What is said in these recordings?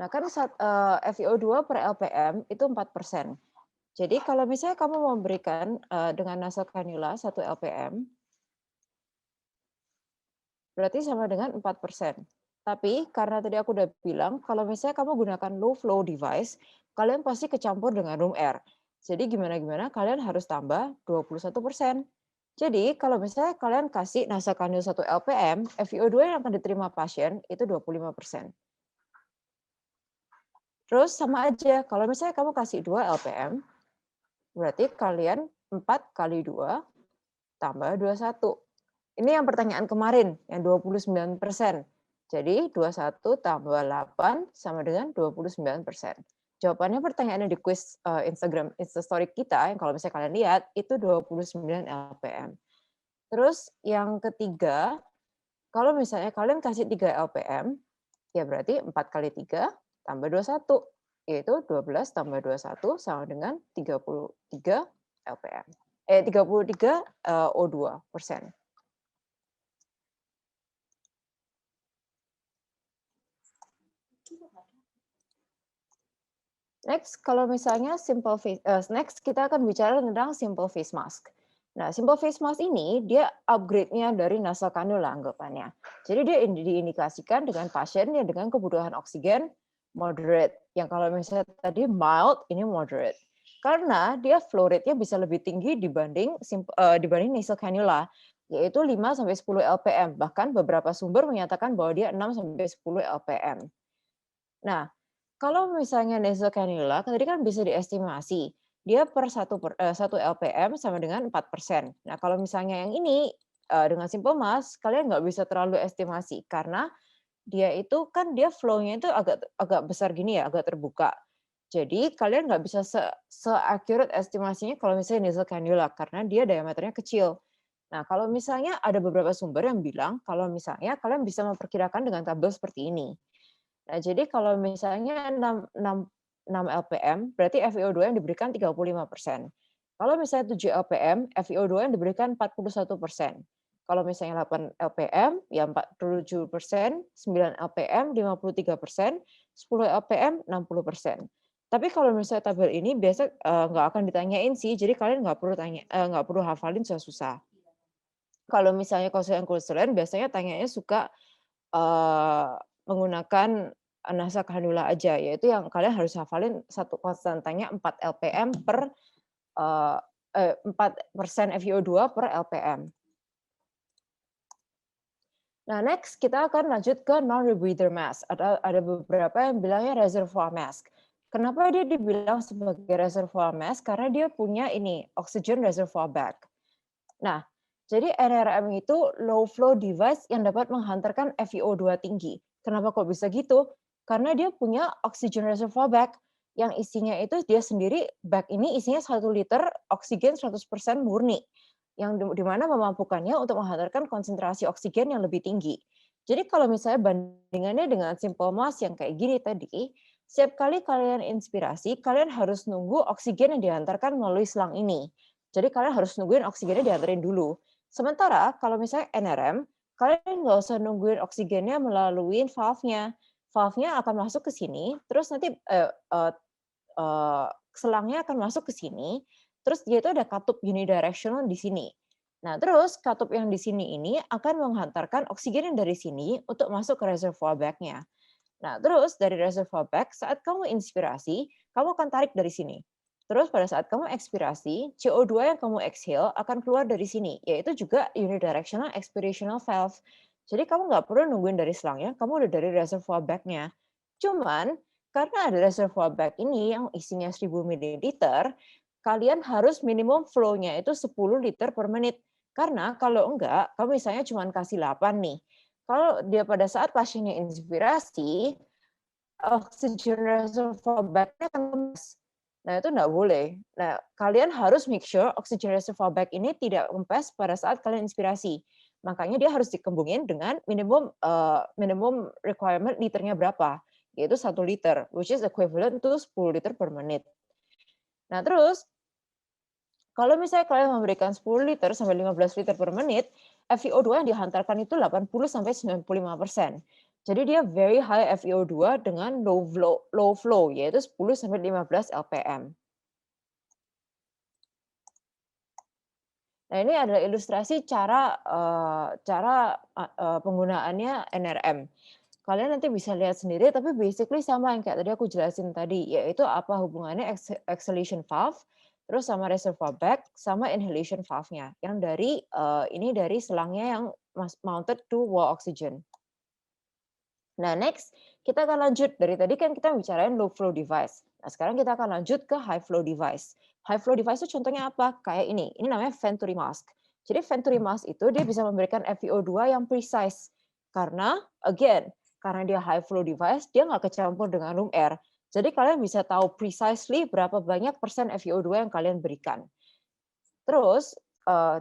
Nah, kan FiO2 per LPM itu 4%. Jadi kalau misalnya kamu memberikan dengan nasal kanula 1 LPM, berarti sama dengan 4%. Tapi karena tadi aku udah bilang, kalau misalnya kamu gunakan low flow device, kalian pasti kecampur dengan room air. Jadi gimana-gimana kalian harus tambah 21%. Jadi kalau misalnya kalian kasih nasal kanula 1 LPM, FiO2 yang akan diterima pasien itu 25%. Terus sama aja, kalau misalnya kamu kasih 2 LPM, berarti kalian 4 kali 2 tambah 21. Ini yang pertanyaan kemarin, yang 29%. Jadi 21 tambah 8 sama dengan 29%. Jawabannya pertanyaannya di kuis Instagram Instastory kita, yang kalau misalnya kalian lihat, itu 29 LPM. Terus yang ketiga, kalau misalnya kalian kasih 3 LPM, ya berarti 4 kali 3 tambah 21, yaitu 12 tambah 21 sama dengan 33 LPM. 33 O2%. Next, kalau misalnya next kita akan bicara tentang simple face mask. Nah, simple face mask ini dia upgrade-nya dari nasal cannula anggapannya. Jadi dia diindikasikan dengan pasien yang dengan kebutuhan oksigen moderate. Yang kalau misalnya tadi mild, ini moderate. Karena dia flow rate-nya bisa lebih tinggi dibanding nasal cannula, yaitu 5 sampai 10 LPM. Bahkan beberapa sumber menyatakan bahwa dia 6 sampai 10 LPM. Nah, kalau misalnya nasal cannula tadi kan bisa diestimasi, dia per 1 LPM sama dengan 4%. Nah, kalau misalnya yang ini, dengan simple mask, kalian nggak bisa terlalu estimasi, karena dia itu kan dia flow-nya itu agak agak besar gini ya, agak terbuka. Jadi kalian nggak bisa se-accurate estimasinya kalau misalnya nasal cannula, karena dia diameternya kecil. Nah, kalau misalnya ada beberapa sumber yang bilang, kalau misalnya kalian bisa memperkirakan dengan tabel seperti ini. Nah, jadi kalau misalnya 6 LPM, berarti FiO2 yang diberikan 35%. Kalau misalnya 7 LPM, FiO2 yang diberikan 41%. Kalau misalnya 8 LPM, ya 47%, 9 LPM 53%, 10 LPM 60%. Tapi kalau misalnya tabel ini biasa nggak akan ditanyain sih, jadi kalian nggak perlu hafalin susah-susah. Kalau misalnya konsulen biasanya tanyanya suka menggunakan nasa khandula aja, yaitu yang kalian harus hafalin satu konstantanya 4 LPM per, 4% FiO2 per LPM. Nah, next kita akan lanjut ke non-rebreather mask. Ada beberapa yang bilangnya reservoir mask. Kenapa dia dibilang sebagai reservoir mask? Karena dia punya ini, oxygen reservoir bag. Nah, jadi NRM itu low flow device yang dapat menghantarkan FiO2 tinggi. Kenapa kok bisa gitu? Karena dia punya oxygen reservoir bag yang isinya itu dia sendiri, bag ini isinya 1 liter oksigen 100% murni, yang di mana memampukannya untuk menghantarkan konsentrasi oksigen yang lebih tinggi. Jadi kalau misalnya bandingannya dengan simple mask yang kayak gini tadi, setiap kali kalian inspirasi, kalian harus nunggu oksigen yang dihantarkan melalui selang ini. Jadi kalian harus nungguin oksigennya diantarin dulu. Sementara kalau misalnya NRM, kalian nggak usah nungguin oksigennya melalui valve-nya. Valve-nya akan masuk ke sini, terus nanti selangnya akan masuk ke sini, terus dia itu ada katup unidirectional di sini. Nah, terus katup yang di sini ini akan menghantarkan oksigen yang dari sini untuk masuk ke reservoir bag-nya. Nah, terus dari reservoir bag, saat kamu inspirasi, kamu akan tarik dari sini. Terus pada saat kamu ekspirasi, CO2 yang kamu exhale akan keluar dari sini, yaitu juga unidirectional expirational valve. Jadi kamu nggak perlu nungguin dari selangnya, kamu udah dari reservoir bag-nya. Cuman, karena ada reservoir bag ini yang isinya 1000 ml, kalian harus minimum flow-nya itu 10 liter per menit. Karena kalau enggak, kamu misalnya cuma kasih 8 nih, kalau dia pada saat pasiennya inspirasi, oxygen reservoir bag-nya akan kempes. Nah, itu nggak boleh. Nah, kalian harus make sure oxygen reservoir bag ini tidak kempes pada saat kalian inspirasi. Makanya dia harus dikembungin dengan minimum requirement liternya berapa, yaitu 1 liter, which is equivalent to 10 liter per menit. Nah, terus kalau misalnya kalian memberikan 10 liter sampai 15 liter per menit, FiO2 yang dihantarkan itu 80 sampai 95%. Jadi dia very high FiO2 dengan low flow yaitu 10 sampai 15 LPM. Nah, ini adalah ilustrasi cara penggunaannya NRM. Kalian nanti bisa lihat sendiri, tapi basically sama yang kayak tadi aku jelasin tadi, yaitu apa hubungannya exhalation valve, terus sama reservoir bag, sama inhalation valve-nya, yang ini dari selangnya yang mounted to wall oxygen. Nah, next kita akan lanjut. Dari tadi kan kita bicarain low flow device. Nah, sekarang kita akan lanjut ke high flow device. High flow device itu contohnya apa? Kayak ini. Ini namanya Venturi mask. Jadi Venturi mask itu dia bisa memberikan FiO2 yang precise. Karena, again, karena dia high flow device, dia nggak kecampur dengan room air. Jadi kalian bisa tahu precisely berapa banyak persen FiO2 yang kalian berikan. Terus,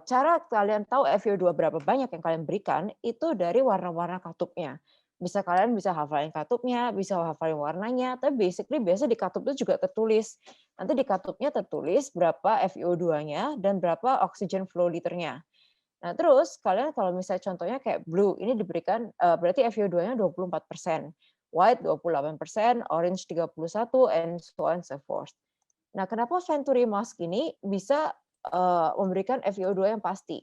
cara kalian tahu FiO2 berapa banyak yang kalian berikan, itu dari warna-warna katupnya. Kalian bisa hafalin katupnya, bisa hafalin warnanya, tapi basically biasa di katup itu juga tertulis. Nanti di katupnya tertulis berapa FiO2-nya dan berapa oxygen flow liternya. Nah, terus kalian kalau misalnya contohnya kayak blue, ini diberikan berarti FiO2-nya 24%, white 28%, orange 31, and so on and so forth. Nah, kenapa Venturi mask ini bisa memberikan FiO2 yang pasti?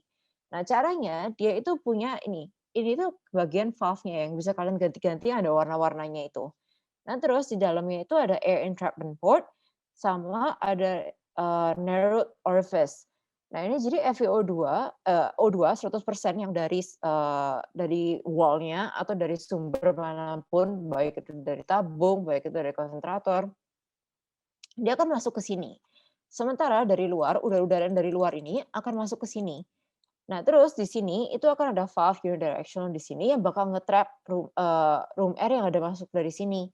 Nah, caranya dia itu punya ini tuh bagian valve-nya yang bisa kalian ganti-ganti ada warna-warnanya itu. Nah, terus di dalamnya itu ada air entrapment port sama ada narrowed orifice. Nah, ini jadi FiO2, O2 100% yang dari wall-nya atau dari sumber manapun, baik itu dari tabung, baik itu dari konsentrator, dia akan masuk ke sini. Sementara dari luar, udara-udara dari luar ini akan masuk ke sini. Nah, terus di sini itu akan ada valve unidirectional di sini yang bakal nge-trap room air yang ada masuk dari sini.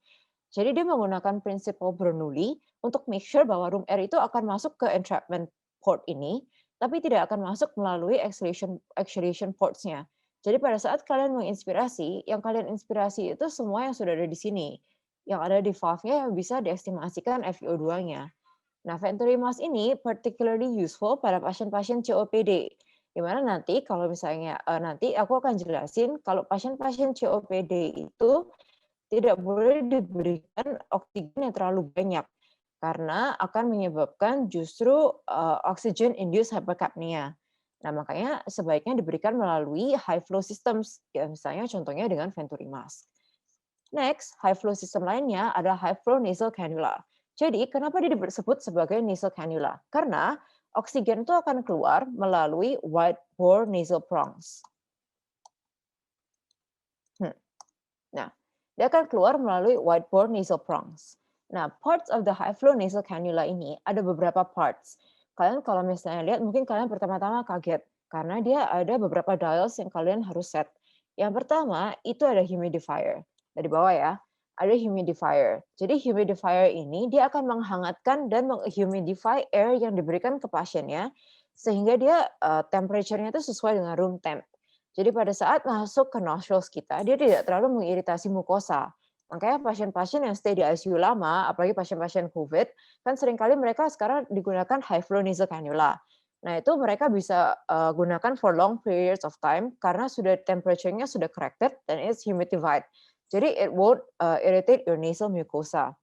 Jadi dia menggunakan prinsip Bernoulli untuk make sure bahwa room air itu akan masuk ke entrapment port ini, tapi tidak akan masuk melalui exhalation ports-nya. Jadi pada saat kalian menginspirasi, yang kalian inspirasi itu semua yang sudah ada di sini. Yang ada di valve-nya yang bisa diestimasikan FiO2-nya. Nah, Venturi mask ini particularly useful pada pasien-pasien COPD. Di mana nanti kalau misalnya nanti aku akan jelasin kalau pasien-pasien COPD itu tidak boleh diberikan oksigen yang terlalu banyak karena akan menyebabkan justru oxygen induced hypercapnia. Nah, makanya sebaiknya diberikan melalui high flow systems, ya misalnya contohnya dengan Venturi mask. Next, high flow system lainnya ada high flow nasal cannula. Jadi, kenapa dia disebut sebagai nasal cannula? Karena oksigen itu akan keluar melalui wide bore nasal prongs. Nah, dia akan keluar melalui wide bore nasal prongs. Nah, parts of the high flow nasal cannula ini ada beberapa parts. Kalian kalau misalnya lihat, mungkin kalian pertama-tama kaget karena dia ada beberapa dials yang kalian harus set. Yang pertama itu ada humidifier. Dari bawah ya, ada humidifier. Jadi humidifier ini dia akan menghangatkan dan menghumidify air yang diberikan ke pasiennya sehingga dia temperature-nya itu sesuai dengan room temp. Jadi pada saat masuk ke nostrils kita, dia tidak terlalu mengiritasi mukosa. Makanya pasien-pasien yang stay di ICU lama, apalagi pasien-pasien COVID, kan seringkali mereka sekarang digunakan high flow nasal cannula. Nah, itu mereka bisa gunakan for long periods of time karena sudah temperature-nya sudah corrected dan it's humidified. Jadi it won't irritate your nasal mucosa.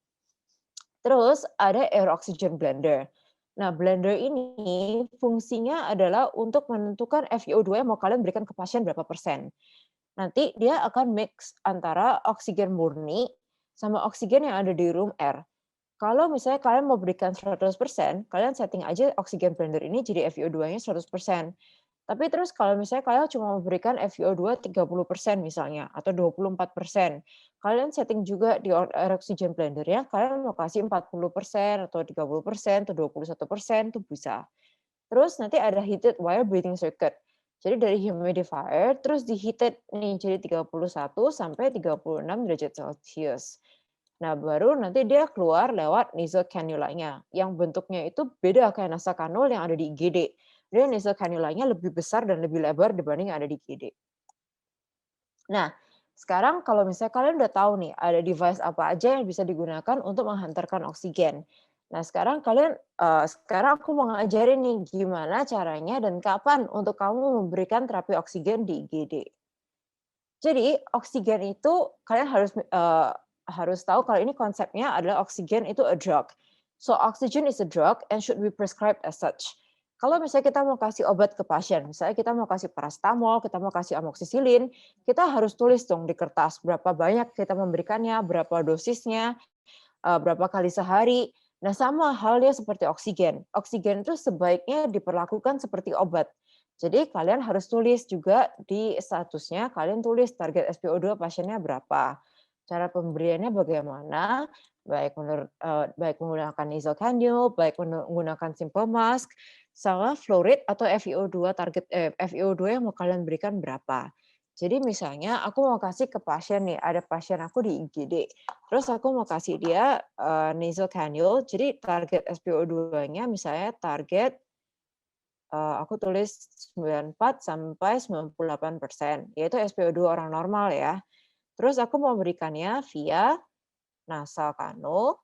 Terus ada air oxygen blender. Nah, blender ini fungsinya adalah untuk menentukan FiO2 yang mau kalian berikan ke pasien berapa persen. Nanti dia akan mix antara oksigen murni sama oksigen yang ada di room air. Kalau misalnya kalian mau berikan 100%, kalian setting aja oksigen blender ini jadi FiO2-nya 100%. Tapi terus kalau misalnya kalian cuma memberikan FiO2 30% misalnya, atau 24%, kalian setting juga di air oxygen blender ya, kalian mau kasih 40% atau 30% atau 21% itu bisa. Terus nanti ada heated wire breathing circuit. Jadi dari humidifier terus di-heated nih jadi 31 sampai 36 derajat Celcius. Nah, baru nanti dia keluar lewat nasal cannula-nya yang bentuknya itu beda kayak nasokanul yang ada di IGD. Dia nasal cannula-nya lebih besar dan lebih lebar dibanding yang ada di IGD. Nah, sekarang kalau misalnya kalian udah tahu nih ada device apa aja yang bisa digunakan untuk menghantarkan oksigen. Nah, sekarang aku mau ngajarin nih gimana caranya dan kapan untuk kamu memberikan terapi oksigen di IGD. Jadi oksigen itu kalian harus tahu kalau ini konsepnya adalah oksigen itu a drug. So oxygen is a drug and should be prescribed as such. Kalau misalnya kita mau kasih obat ke pasien, misalnya kita mau kasih paracetamol, kita mau kasih amoksisilin, kita harus tulis dong di kertas berapa banyak kita memberikannya, berapa dosisnya, berapa kali sehari. Nah, sama halnya seperti oksigen. Oksigen itu sebaiknya diperlakukan seperti obat. Jadi kalian harus tulis juga di statusnya, kalian tulis target SpO2 pasiennya berapa. Cara pemberiannya bagaimana, baik menggunakan nasal cannula, baik menggunakan simple mask, sama flow rate atau FiO2 yang mau kalian berikan berapa. Jadi misalnya aku mau kasih ke pasien nih, ada pasien aku di IGD, terus aku mau kasih dia, nasal cannula, jadi target SpO2-nya misalnya target aku tulis 94 sampai 98%, yaitu SpO2 orang normal ya. Terus aku mau berikannya via nasal kanul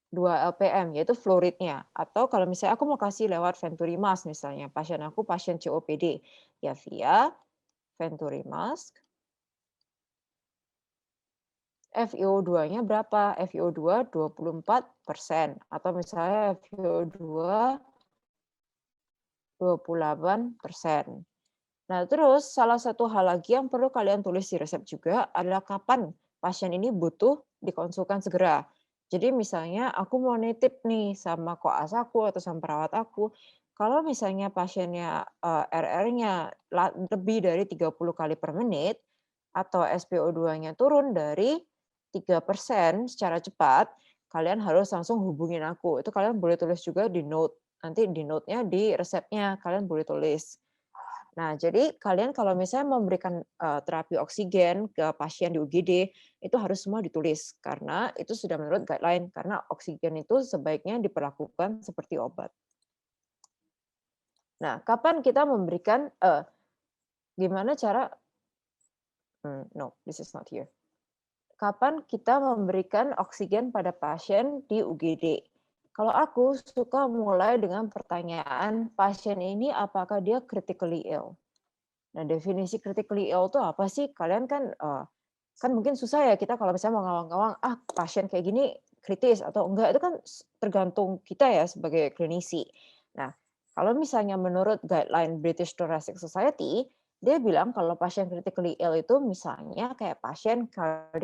2 LPM, yaitu flow rate-nya. Atau kalau misalnya aku mau kasih lewat Venturi Mask misalnya, pasien aku pasien COPD, ya via Venturi Mask. FiO2-nya berapa? FiO2 24%, atau misalnya FiO2 28%. Nah, terus salah satu hal lagi yang perlu kalian tulis di resep juga adalah kapan pasien ini butuh dikonsulkan segera. Jadi misalnya aku mau nitip nih sama koas aku atau sama perawat aku, kalau misalnya pasiennya RR-nya lebih dari 30 kali per menit atau SpO2-nya turun dari 3% secara cepat, kalian harus langsung hubungin aku. Itu kalian boleh tulis juga di note. Nanti di note-nya di resepnya kalian boleh tulis. Nah, jadi kalian kalau misalnya memberikan, terapi oksigen ke pasien di UGD, itu harus semua ditulis, karena itu sudah menurut guideline, karena oksigen itu sebaiknya diperlakukan seperti obat. Nah, kapan kita memberikan gimana cara no, this is not here. Kapan kita memberikan oksigen pada pasien di UGD? Kalau aku suka mulai dengan pertanyaan, pasien ini apakah dia critically ill? Nah, definisi critically ill itu apa sih? Kalian kan, kan mungkin susah ya kita kalau misalnya mau ngawang-ngawang, pasien kayak gini kritis atau enggak, itu kan tergantung kita ya sebagai klinisi. Nah, kalau misalnya menurut guideline British Thoracic Society, dia bilang kalau pasien critically ill itu misalnya kayak pasien